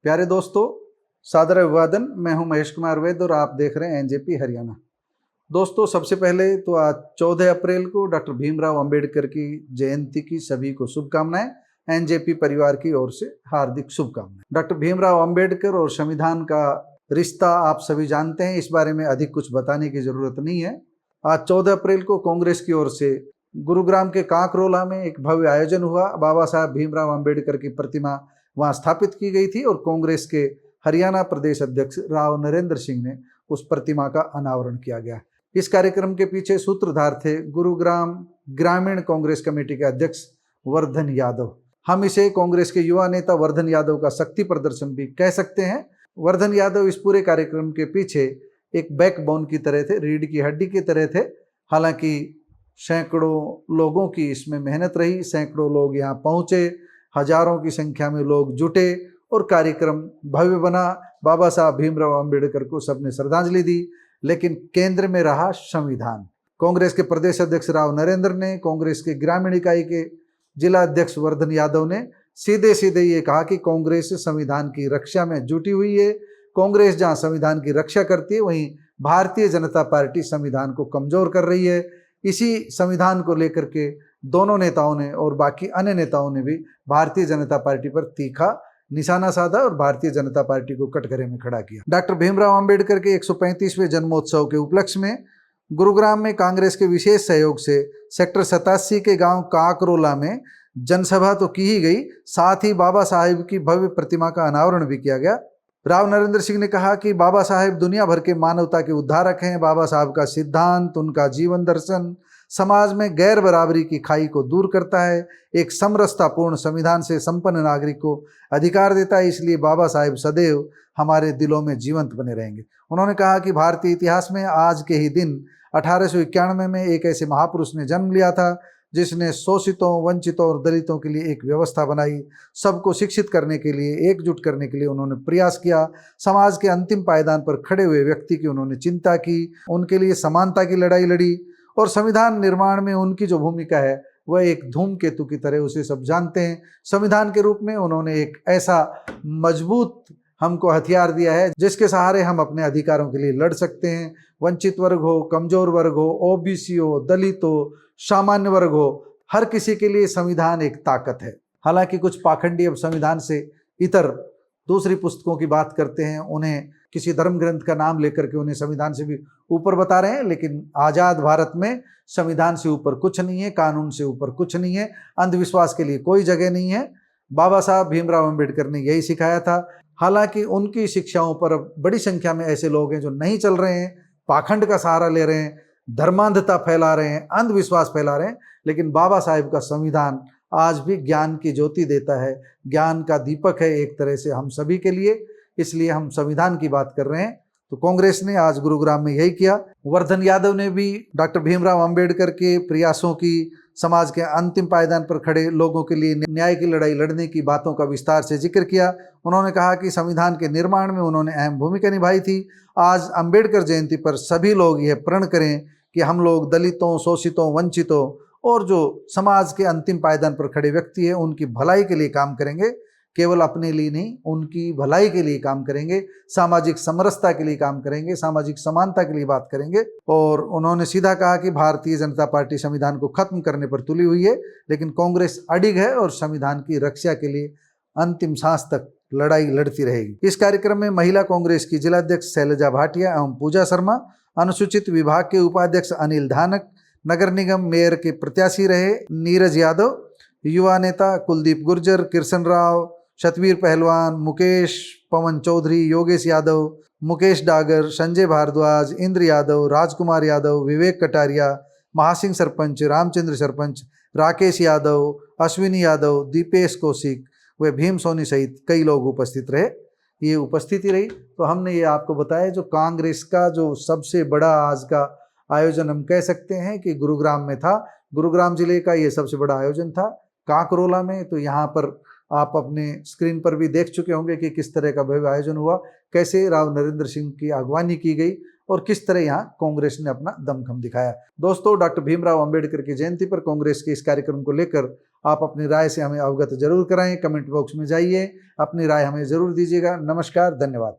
प्यारे दोस्तों, सादर अभिवादन। मैं हूं महेश कुमार वैद्य और आप देख रहे हैं एनजेपी हरियाणा। दोस्तों, सबसे पहले तो आज 14 अप्रैल को डॉक्टर भीमराव अंबेडकर की जयंती की सभी को शुभकामनाएं। एनजेपी परिवार की ओर से हार्दिक शुभकामनाएं। डॉक्टर भीमराव अंबेडकर और संविधान का रिश्ता आप सभी जानते हैं, इस बारे में अधिक कुछ बताने की जरूरत नहीं है। आज 14 अप्रैल को कांग्रेस की ओर से गुरुग्राम के कांकरोला में एक भव्य आयोजन हुआ। बाबा साहब भीमराव अंबेडकर की प्रतिमा वहां स्थापित की गई थी और कांग्रेस के हरियाणा प्रदेश अध्यक्ष राव नरेंद्र सिंह ने उस प्रतिमा का अनावरण किया गया। इस कार्यक्रम के पीछे सूत्रधार थे गुरुग्राम ग्रामीण कांग्रेस कमेटी के अध्यक्ष वर्धन यादव। हम इसे कांग्रेस के युवा नेता वर्धन यादव का शक्ति प्रदर्शन भी कह सकते हैं। वर्धन यादव इस पूरे कार्यक्रम के पीछे एक बैकबोन की तरह थे, रीढ़ की हड्डी की तरह थे। हालांकि सैकड़ों लोगों की इसमें मेहनत रही, सैकड़ों लोग यहाँ पहुंचे, हजारों की संख्या में लोग जुटे और कार्यक्रम भव्य बना। बाबा साहब भीमराव अंबेडकर को सबने श्रद्धांजलि दी, लेकिन केंद्र में रहा संविधान। कांग्रेस के प्रदेश अध्यक्ष राव नरेंद्र ने, कांग्रेस के ग्रामीण इकाई के जिला अध्यक्ष वर्धन यादव ने सीधे सीधे ये कहा कि कांग्रेस संविधान की रक्षा में जुटी हुई है। कांग्रेस जहां संविधान की रक्षा करती है, वहीं भारतीय जनता पार्टी संविधान को कमजोर कर रही है। इसी संविधान को लेकर के दोनों नेताओं ने और बाकी अन्य नेताओं ने भी भारतीय जनता पार्टी पर तीखा निशाना साधा और भारतीय जनता पार्टी को कटघरे में खड़ा किया। डॉक्टर भीमराव अंबेडकर के 135वें जन्मोत्सव के उपलक्ष्य में गुरुग्राम में कांग्रेस के विशेष सहयोग से सेक्टर 87 के गांव काकरोला में जनसभा तो की ही गई, साथ ही बाबा साहेब की भव्य प्रतिमा का अनावरण भी किया गया। राव नरेंद्र सिंह ने कहा कि बाबा साहेब दुनिया भर के मानवता के उद्धारक हैं। बाबा साहब का सिद्धांत, उनका जीवन दर्शन समाज में गैर बराबरी की खाई को दूर करता है, एक समरसतापूर्ण संविधान से संपन्न नागरिक को अधिकार देता है। इसलिए बाबा साहेब सदैव हमारे दिलों में जीवंत बने रहेंगे। उन्होंने कहा कि भारतीय इतिहास में आज के ही दिन 1891 में एक ऐसे महापुरुष ने जन्म लिया था जिसने शोषितों, वंचितों और दलितों के लिए एक व्यवस्था बनाई। सबको शिक्षित करने के लिए, एकजुट करने के लिए उन्होंने प्रयास किया। समाज के अंतिम पायदान पर खड़े हुए व्यक्ति की उन्होंने चिंता की, उनके लिए समानता की लड़ाई लड़ी और संविधान निर्माण में उनकी जो भूमिका है वह एक धूमकेतु की तरह, उसे सब जानते हैं। संविधान के रूप में उन्होंने एक ऐसा मजबूत हमको हथियार दिया है जिसके सहारे हम अपने अधिकारों के लिए लड़ सकते हैं। वंचित वर्ग हो, कमजोर वर्ग हो, ओबीसी हो, दलित हो, सामान्य वर्ग हो, हर किसी के लिए संविधान एक ताकत है। हालांकि कुछ पाखंडी अब संविधान से इतर दूसरी पुस्तकों की बात करते हैं, उन्हें किसी धर्म ग्रंथ का नाम लेकर के उन्हें संविधान से भी ऊपर बता रहे हैं, लेकिन आजाद भारत में संविधान से ऊपर कुछ नहीं है, कानून से ऊपर कुछ नहीं है, अंधविश्वास के लिए कोई जगह नहीं है। बाबा साहब भीमराव अंबेडकर ने यही सिखाया था। हालांकि उनकी शिक्षाओं पर अब बड़ी संख्या में ऐसे लोग हैं जो नहीं चल रहे हैं, पाखंड का सहारा ले रहे हैं, धर्मांधता फैला रहे हैं, अंधविश्वास फैला रहे हैं। लेकिन बाबा साहेब का संविधान आज भी ज्ञान की ज्योति देता है, ज्ञान का दीपक है एक तरह से हम सभी के लिए। इसलिए हम संविधान की बात कर रहे हैं। तो कांग्रेस ने आज गुरुग्राम में यही किया। वर्धन यादव ने भी डॉक्टर भीमराव अंबेडकर के प्रयासों की, समाज के अंतिम पायदान पर खड़े लोगों के लिए न्याय की लड़ाई लड़ने की बातों का विस्तार से जिक्र किया। उन्होंने कहा कि संविधान के निर्माण में उन्होंने अहम भूमिका निभाई थी। आज अंबेडकर जयंती पर सभी लोग यह प्रण करें कि हम लोग दलितों, शोषितों, वंचितों और जो समाज के अंतिम पायदान पर खड़े व्यक्ति हैं उनकी भलाई के लिए काम करेंगे। केवल अपने लिए नहीं, उनकी भलाई के लिए काम करेंगे, सामाजिक समरसता के लिए काम करेंगे, सामाजिक समानता के लिए बात करेंगे। और उन्होंने सीधा कहा कि भारतीय जनता पार्टी संविधान को खत्म करने पर तुली हुई है, लेकिन कांग्रेस अडिग है और संविधान की रक्षा के लिए अंतिम सांस तक लड़ाई लड़ती रहेगी। इस कार्यक्रम में महिला कांग्रेस की जिलाध्यक्ष शैलजा भाटिया एवं पूजा शर्मा, अनुसूचित विभाग के उपाध्यक्ष अनिल धानक, नगर निगम मेयर के प्रत्याशी रहे नीरज यादव, युवा नेता कुलदीप गुर्जर, किरसन राव, सतवीर पहलवान, मुकेश, पवन चौधरी, योगेश यादव, मुकेश डागर, संजय भारद्वाज, इंद्र यादव, राजकुमार यादव, विवेक कटारिया, महासिंह सरपंच, रामचंद्र सरपंच, राकेश यादव, अश्विनी यादव, दीपेश कौशिक व भीम सोनी सहित कई लोग उपस्थित रहे। ये उपस्थिति रही तो हमने ये आपको बताया जो कांग्रेस का जो सबसे बड़ा आज का आयोजन हम कह सकते हैं कि गुरुग्राम में था। गुरुग्राम जिले का ये सबसे बड़ा आयोजन था काकरोला में। तो यहाँ पर आप अपने स्क्रीन पर भी देख चुके होंगे कि किस तरह का भव्य आयोजन हुआ, कैसे राव नरेंद्र सिंह की अगवानी की गई और किस तरह यहाँ कांग्रेस ने अपना दमखम दिखाया। दोस्तों, डॉक्टर भीमराव अंबेडकर की जयंती पर कांग्रेस के इस कार्यक्रम को लेकर आप अपनी राय से हमें अवगत जरूर कराएं। कमेंट बॉक्स में जाइए, अपनी राय हमें जरूर दीजिएगा। नमस्कार, धन्यवाद।